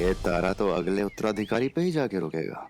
ये तारा तो अगले उत्तराधिकारी पे ही जाके रुकेगा।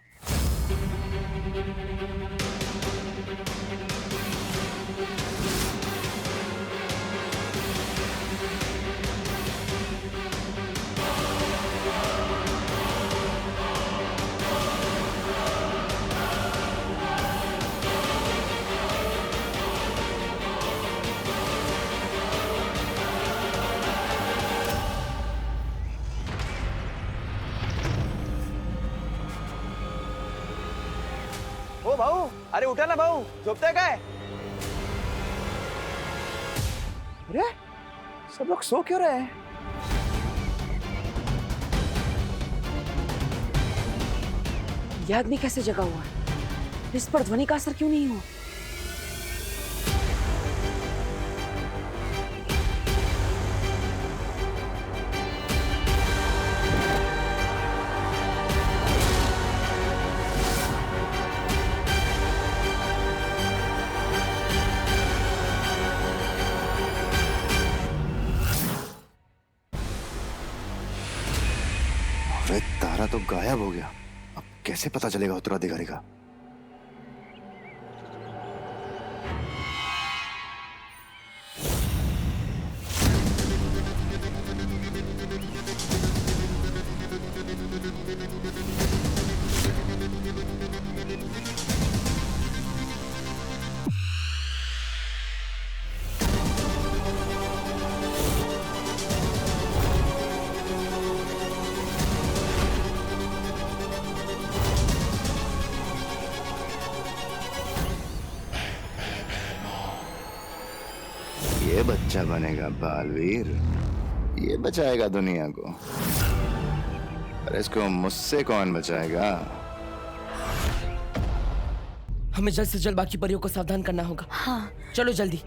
ओ भाऊ, अरे उठा ना भाऊ, झोपताय काय? अरे सब लोग सो क्यों रहे हैं? यह आदमी कैसे जगा हुआ है? इस पर ध्वनि का असर क्यों नहीं हुआ? अरे तारा तो गायब हो गया। अब कैसे पता चलेगा उत्तराधिकारी का? ये बच्चा बनेगा बालवीर, ये बचाएगा दुनिया को। पर इसको मुझसे कौन बचाएगा? हमें जल्द से जल्द बाकी परियों को सावधान करना होगा। हाँ। चलो जल्दी।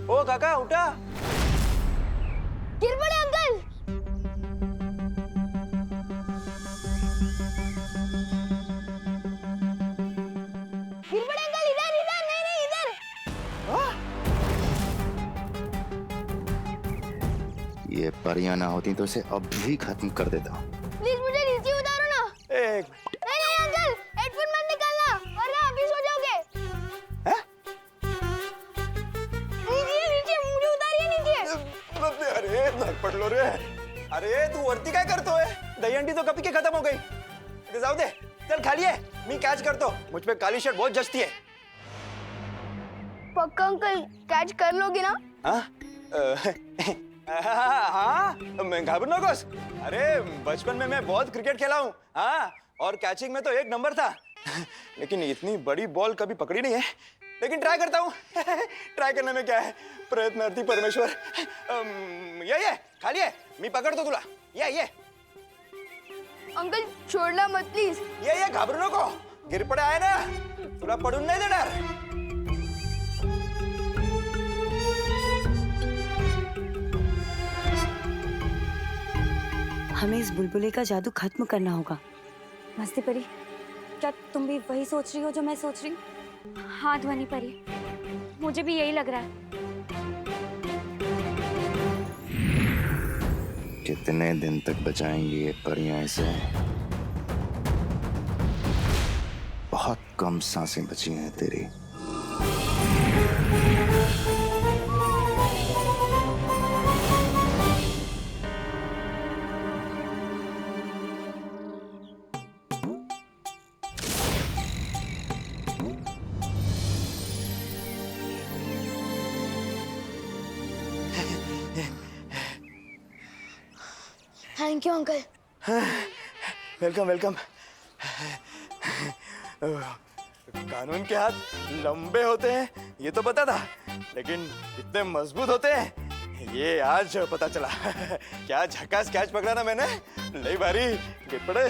ओ काका उठा। गिर पड़े अंकल। गिर पड़े अंकल, इधर इधर, नहीं नहीं इधर। ये परियां ना होती तो इसे अब भी खत्म कर देता। प्लीज मुझे नीचे उतारो ना। एक नहीं नहीं अंकल, हेडफोन मत निकालना वरना अभी सो जाओगे। हैं? नीचे नीचे, मुझे उतारिए नीचे। अरे धर पडलो रे। अरे तू वरती काय करतोय? दहीहंडी तो कपी के खत्म हो गई। ते जाऊ दे, चल खाली आहे, मी कॅच करतो। मुझ पे काली शर्ट बहुत जचती है। पक्का अंकल कैच कर लोगे ना? हाँ, मैं घाबरू नकोस। अरे बचपन में मैं बहुत क्रिकेट खेला हूँ। हाँ, और कैचिंग में तो एक नंबर था। लेकिन इतनी बड़ी बॉल कभी पकड़ी नहीं है। लेकिन ट्राई करता हूँ। ट्राई करने में क्या है, प्रयत्नार्थी परमेश्वर। ये खाली है, मी पकड़तो तुला। ये अंकल छोड़ना मत प्लीज। ये घाबरू नको, गिर पडे आहे ना, तुला पडून नाही देणार। हमें इस बुलबुले का जादू खत्म करना होगा। मस्ती परी, क्या तुम भी वही सोच रही हो जो मैं सोच रही हूँ? हाँ ध्वनि परी, मुझे भी यही लग रहा है। कितने दिन तक बचाएंगी ये परियां इसे? बहुत कम सांसें बची हैं तेरी। Thank you uncle. Welcome welcome. कानून के हाथ लंबे होते हैं ये तो पता था, लेकिन इतने मजबूत होते हैं ये आज पता चला। क्या झकास कैच पकड़ा ना मैंने, लई भारी। गिर पड़े,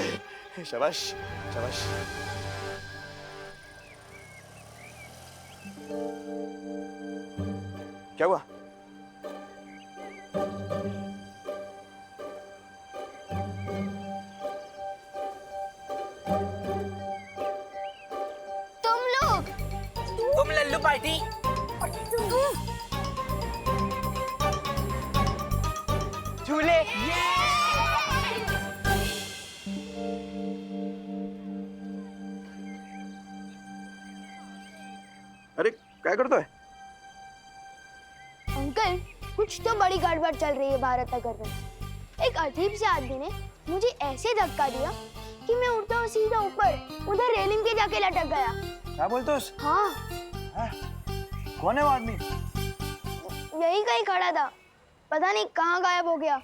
शाबाश शाबाश। क्या हुआ? तुम लल्लू पार्टी। काय करतोय? अंकल कुछ तो बड़ी गड़बड़ चल रही है भारत नगर में। एक अजीब से आदमी ने मुझे ऐसे धक्का दिया कि मैं उड़ता हुआ सीधा ऊपर उधर रेलिंग के जाके लटक गया। क्या बोलतोस? हाँ, कौन है वो आदमी? यही कहीं खड़ा था, पता नहीं कहाँ गायब हो गया।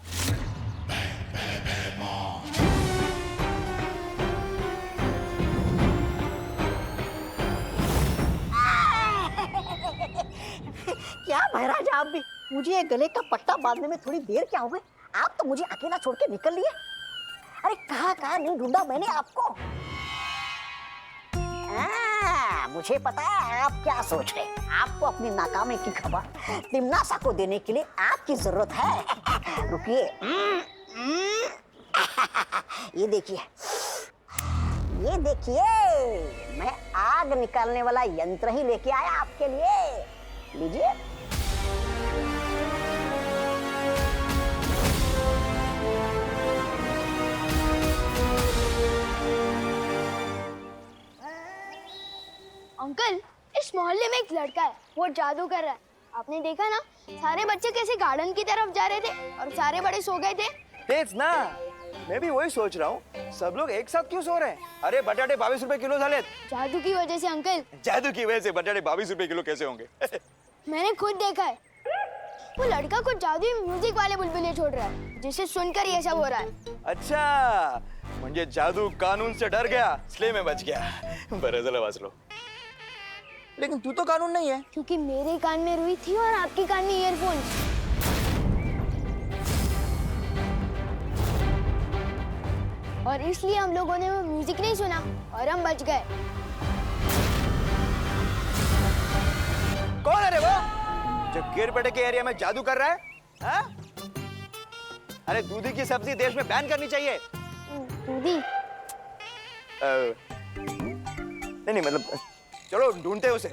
क्या महाराज आप भी, मुझे ये गले का पट्टा बांधने में थोड़ी देर क्या हो गई? आप तो मुझे अकेला छोड़ के निकल लिए। अरे कहाँ नहीं ढूंढा मैंने आपको। मुझे पता है आप क्या सोच रहे हैं। आपको अपनी नाकामी की खबर तिमनासा को देने के लिए आपकी जरूरत है। रुकिए, ये देखिए, ये देखिए, मैं आग निकालने वाला यंत्र ही लेके आया आपके लिए। लीजिए। अंकल, इस मोहल्ले में एक लड़का है, वो जादू कर रहा है। आपने देखा ना, सारे बच्चे कैसे गार्डन की तरफ जा रहे थे और सारे बड़े सो गए थे। तेज ना, मैं भी वही सोच रहा हूँ, सब लोग एक साथ क्यों सो रहे हैं? अरे बटाटे 22 रुपए किलो झाले। जादू की वजह से अंकल। जादू की वजह से बटाटे 22 रुपए किलो कैसे होंगे? मैंने खुद देखा है, वो लड़का कुछ जादुई म्यूजिक वाले बुलबुले छोड़ रहा है, जिसे सुनकर ये सब हो रहा है। अच्छा, म्हणजे जादू कानून से डर गया, इसलिए मैं बच गया। बरं झालं वाचलो। लेकिन तू तो कानून नहीं है। क्योंकि मेरे कान में रुई थी और आपके कान में ईयरफोन्स। और इसलिए हम लोगों ने वो म्यूजिक नहीं सुना और हम बच गए। कौन है रे वो जो गिरपेटे के एरिया में जादू कर रहा है? हा? अरे दूधी की सब्जी देश में बैन करनी चाहिए। दूधी? नहीं मतलब चलो ढूंढते हैं उसे।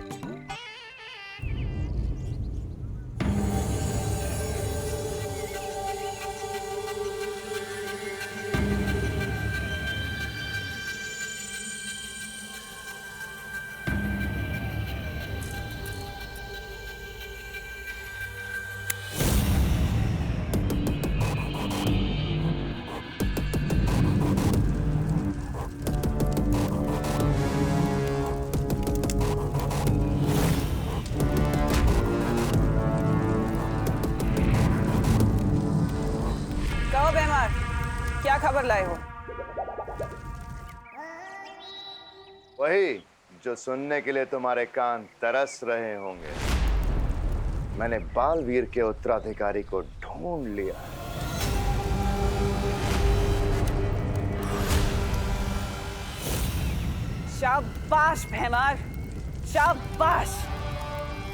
क्या खबर लाए हो? वही जो सुनने के लिए तुम्हारे कान तरस रहे होंगे। मैंने बालवीर के उत्तराधिकारी को ढूंढ लिया। शाबाश भैमार, शाबाश।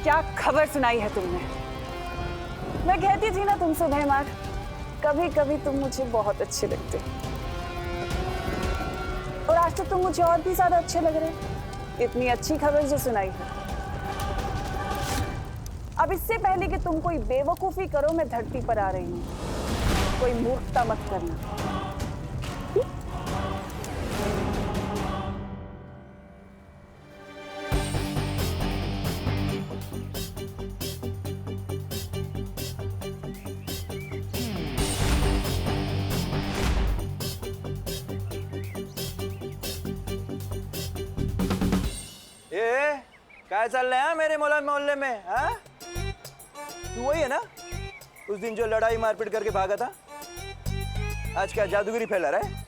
क्या खबर सुनाई है तुमने? मैं कहती थी ना तुमसे भैमार, कभी कभी तुम मुझे बहुत अच्छे लगते और आज तो तुम मुझे और भी ज्यादा अच्छे लग रहे। इतनी अच्छी खबर जो सुनाई है। अब इससे पहले कि तुम कोई बेवकूफी करो, मैं धरती पर आ रही हूँ। कोई मूर्खता मत करना। क्या चल रहा है मेरे मोहल्ले में? हाँ? तू वही है ना उस दिन जो लड़ाई मारपीट करके भागा था? आज क्या जादूगरी फैला रहा है?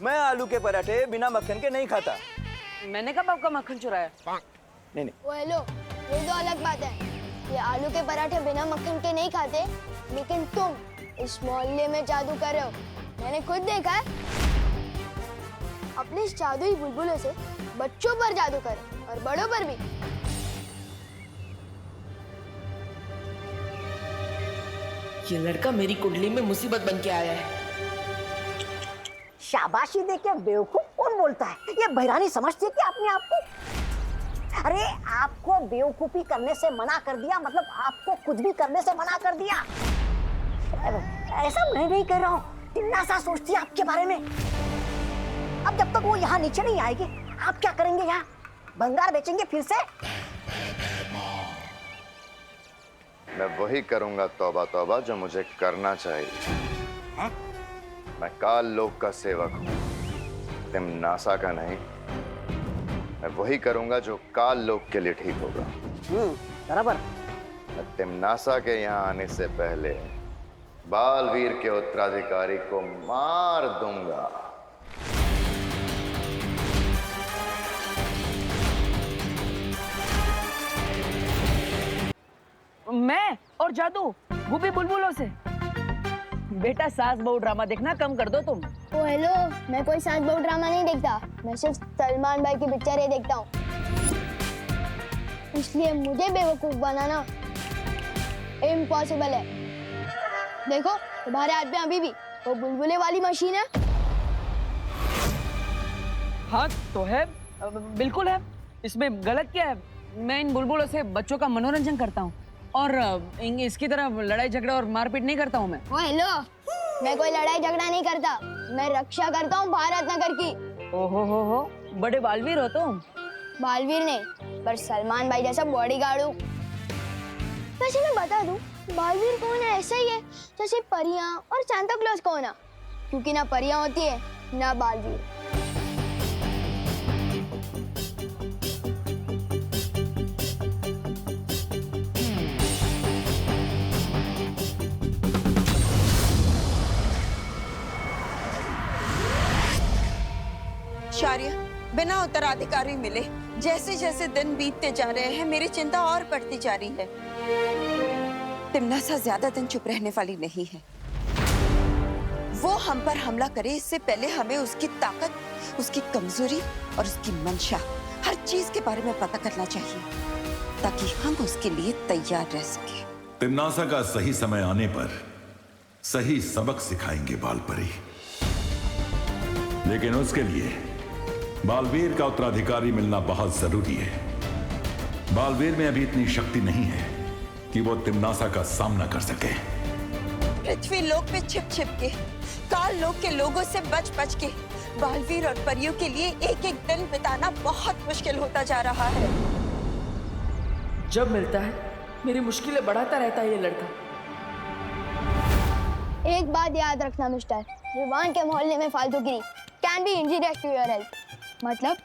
मैं आलू के पराठे बिना मक्खन के नहीं खाता। मैंने कब आपका मक्खन चुराया? नहीं। ओ हेलो, ये तो अलग बात है। ये आलू के पराठे बिना मक्खन के नहीं खाते, लेकिन तुम इस मोहल्ले में जादू कर रहे हो। मैंने खुद देखा है। अपने इस जादुई बुलबुलों से बच्चों पर जादू कर और बड़ों पर भी। ये लड़का मेरी कुंडली में मुसीबत बन के आया है। शाबाशी देके बेवकूफ कौन बोलता है? ये बहरानी समझती है कि अपने आप को। अरे आपको बेवकूफी करने से मना कर दिया, मतलब आपको कुछ भी करने से मना कर दिया। ऐसा मैं नहीं कह रहा हूँ, तिमनासा सोचती है आपके बारे में। अब जब तक वो यहाँ नीचे नहीं आएगी, आप क्या करेंगे? यहाँ भंगार बेचेंगे फिर से? मैं वही करूंगा तौबा तौबा जो मुझे करना चाहिए। मैं काल लोक का सेवक हूं, तिम्नासा का नहीं। मैं वही करूंगा जो काल लोक के लिए ठीक होगा। बराबर। मैं तिम्नासा के यहाँ आने से पहले बालवीर के उत्तराधिकारी को मार दूंगा। मैं और जादू, वो भी बुलबुलों से। बेटा सास बहू ड्रामा देखना कम कर दो तुम। ओ हेलो, मैं कोई सास बहू ड्रामा नहीं देखता, मैं सिर्फ सलमान भाई की पिक्चरें देखता हूँ। इसलिए मुझे बेवकूफ बनाना इम्पॉसिबल है। देखो तुम्हारे हाथ में अभी भी वो बुलबुले वाली मशीन है। हाँ तो है, बिल्कुल है। इसमें गलत क्या है? मैं इन बुलबुलों से बच्चों का मनोरंजन करता हूँ और इसकी तरह लड़ाई झगड़ा और मारपीट नहीं करता हूँ मैं। ओ हेलो, मैं कोई लड़ाई झगड़ा नहीं करता, मैं रक्षा करता हूँ भारत नगर की। ओहो हो, बड़े बालवीर हो तुम। बालवीर नहीं, पर सलमान भाई जैसा बॉडीगार्ड हूँ। वैसे मैं बता दूं, बालवीर कौन है ऐसा ही है जैसे परियां और सांता क्लॉज कौन है, क्योंकि ना परियां होती है ना बालवीर। शार्य, बिना उत्तराधिकारी मिले जैसे जैसे दिन बीतते जा रहे हैं मेरी चिंता और बढ़ती जा रही है। तिम्नासा ज्यादा दिन चुप रहने वाली नहीं है। वो हम पर हमला करे इससे पहले हमें उसकी ताकत, उसकी कमजोरी और उसकी मंशा, हर चीज के बारे में पता करना चाहिए ताकि हम उसके लिए तैयार रह सके। तिम्नासा का सही समय आने पर सही सबक सिखाएंगे बालपरी, लेकिन उसके लिए बालवीर का उत्तराधिकारी मिलना बहुत जरूरी है। बालवीर में अभी इतनी शक्ति नहीं है कि वो तिम्नासा का सामना कर सके। पृथ्वी लोक में छिप छिप के, काल लोक के लोगों से बच बच के बालवीर और परियों के लिए एक एक दिन बिताना बहुत मुश्किल होता जा रहा है। जब मिलता है मेरी मुश्किलें बढ़ाता रहता है ये लड़का। एक बात याद रखना मिस्टर, रिवान के मोहल्ले में फालतूगिरी can be injurious to your health. मतलब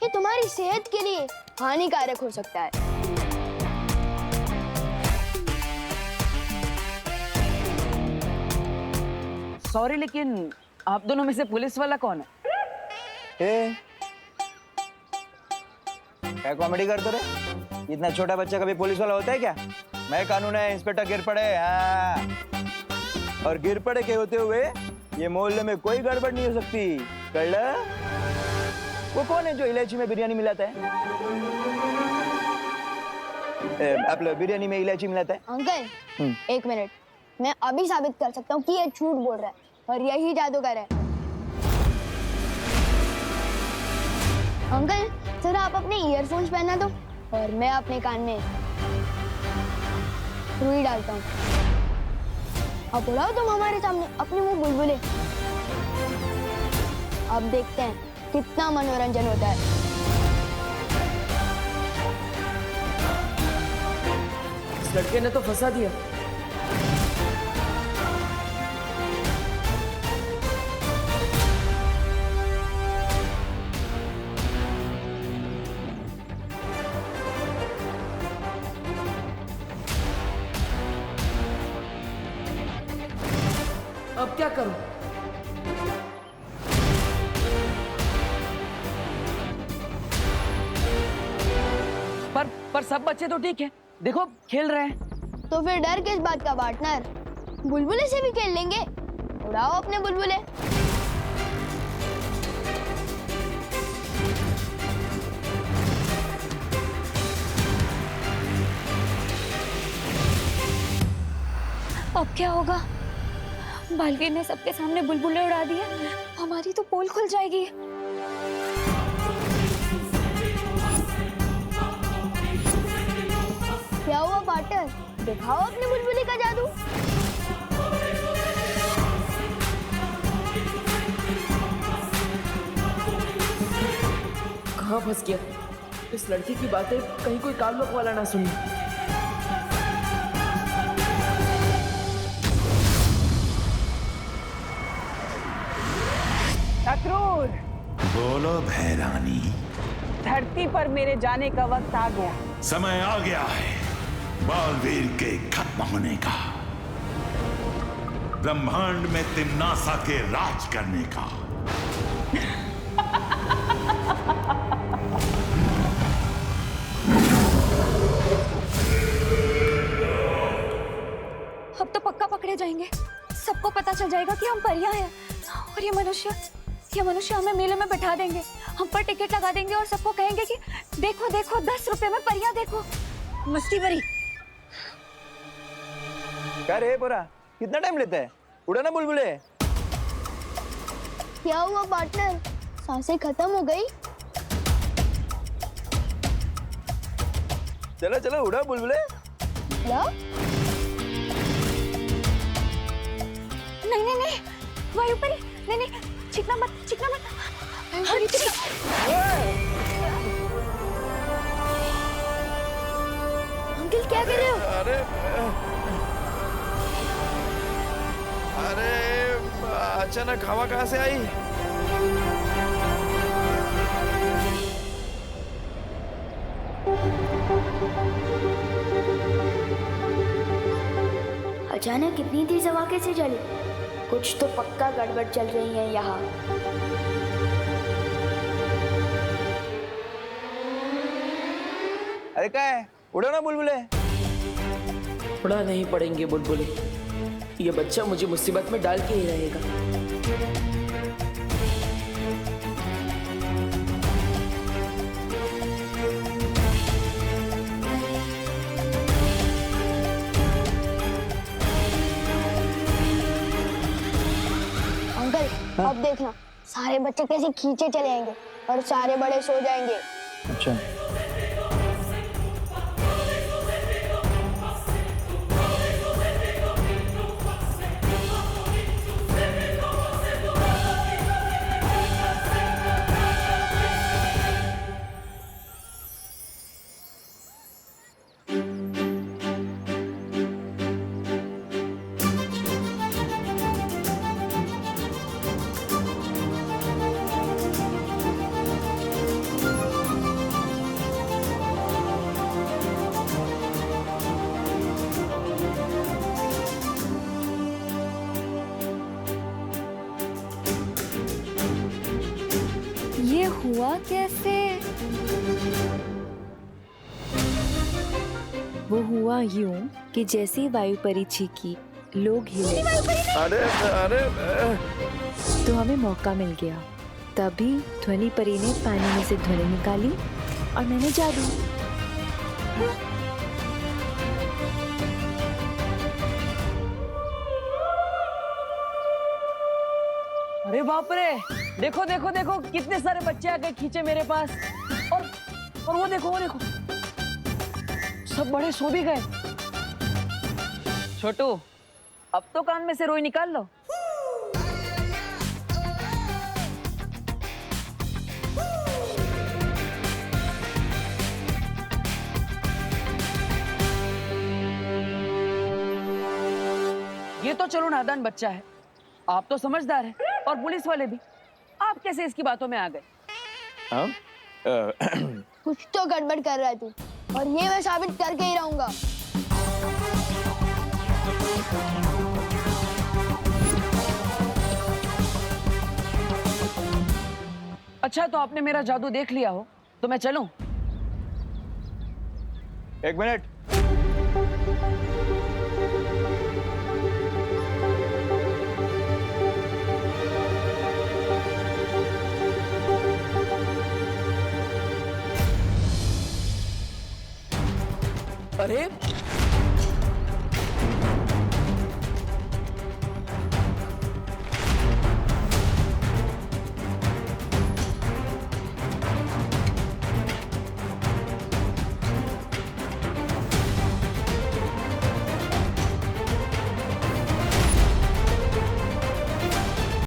ये तुम्हारी सेहत के लिए हानिकारक हो सकता है। सॉरी, लेकिन आप दोनों में से पुलिस वाला कौन है? क्या कॉमेडी करते रे? इतना छोटा बच्चा कभी पुलिस वाला होता है क्या? मैं कानून है इंस्पेक्टर गिरपड़े। हाँ। और गिरपड़े के होते हुए ये मोहल्ले में कोई गड़बड़ नहीं हो सकती। कल्ला? वो कौन है जो इलायची में बिरयानी मिलाता है? आप लोग बिरयानी में इलायची मिलाता है? अंकल एक मिनट, मैं अभी साबित कर सकता हूँ कि ये झूठ बोल रहा है और यही जादूगर है। अंकल जरा आप अपने ईयरफोन्स पहना दो और मैं अपने कान में रुई डालता हूँ। अब उड़ाओ तुम हमारे सामने अपने मुंह बुलबुले। अब देखते हैं कितना मनोरंजन होता है। इस लड़के ने तो फंसा दिया। अब क्या करूं? पर सब बच्चे तो ठीक है, देखो खेल रहे हैं। तो फिर डर किस बात का पार्टनर? बुलबुले से भी खेल लेंगे। उड़ाओ अपने बुलबुले। अब क्या होगा? बालवीर ने सबके सामने बुलबुले उड़ा दिए, हमारी तो पोल खुल जाएगी। क्या हुआ पार्टनर? दिखाओ अपने बुलबुले का जादू। कहाँ फंस गया? इस लड़की की बातें कहीं कोई काल लोक वाला ना सुने। बोलो भैरानी। धरती पर मेरे जाने का वक्त आ गया। समय आ गया है बालवीर के खत्म होने का, ब्रह्मांड में तिम्नासा के राज करने का। अब तो पक्का पकड़े जाएंगे। सबको पता चल जाएगा कि हम परियां हैं और ये मनुष्य हमें मेले में बैठा देंगे, हम पर टिकट लगा देंगे और सबको कहेंगे कि देखो देखो 10 रुपए में परियां देखो। मस्ती भरी। क्या रे पोरा, कितना टाइम लेता है? उड़ा ना बुलबुले। क्या हुआ पार्टनर, सांसें खत्म हो गई? चलो चलो उड़ा बुलबुले। क्या? नहीं वायुपरी, नहीं चिकना मत। अंकल क्या कर रहे हो? अरे अचानक हवा कहाँ से आई? अचानक कितनी तेज हवा कैसे चली? कुछ तो पक्का गड़बड़ चल रही है यहाँ। अरे क्या है, उड़ो ना बुलबुले। उड़ा नहीं पड़ेंगे बुलबुले, ये बच्चा मुझे मुसीबत में डाल के ही रहेगा। अंकल अब देखना, सारे बच्चे कैसे खींचे चले आएंगे और सारे बड़े सो जाएंगे। अच्छा ये हुआ कैसे? वो हुआ यूं कि जैसे ही वायुपरी चीखी, लोग हिले। अरे तो हमें मौका मिल गया। तभी ध्वनि परी ने पानी में से ध्वनि निकाली और मैंने जादू। अरे बाप रे, देखो देखो देखो कितने सारे बच्चे आ गए खींचे मेरे पास। और वो देखो सब बड़े सो भी गए। छोटू, अब तो कान में से रोई निकाल लो। ये तो चलो नादान बच्चा है, आप तो समझदार हैं और पुलिस वाले भी। आप कैसे इसकी बातों में आ गए? हाँ? कुछ तो गड़बड़ कर रहा है तू, और ये मैं साबित करके ही रहूंगा। अच्छा, तो आपने मेरा जादू देख लिया हो तो मैं चलूं? एक मिनट। अरे